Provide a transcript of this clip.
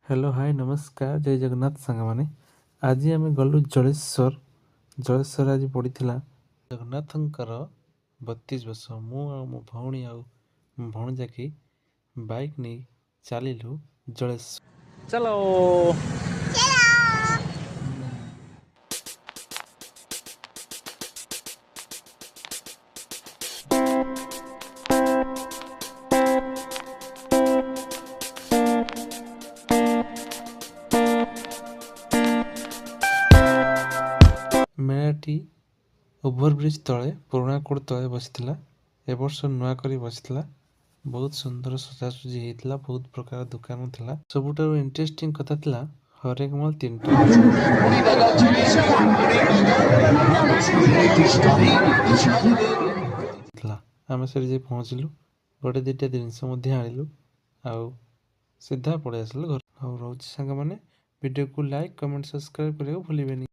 Hello hi नमस्कार जय जगन्नाथ सांग मैंने आज आम गलु जलेश्वर आज पड़ता जगन्नाथंकर 32 वर्ष मु मो भौणी आ भणजाकी बाइक नहीं चलू जलेश्वर चलो मेलाटी ओभरब्रिज तले पुराणा कोड तले बसला ए वर्ष नुआ करी बसला बहुत सुंदर सजासजी होता बहुत प्रकार दुकान था सबुठ इंटरेस्टिंग कथा था हरेक मल 3टा आम से पहुँचलु गोटे 2टा जिनस आणलु आउ सीधा पड़े आसलु घर रोच सांग मैंने वीडियो को लाइक कमेंट सब्सक्राइब करने को भूलिए।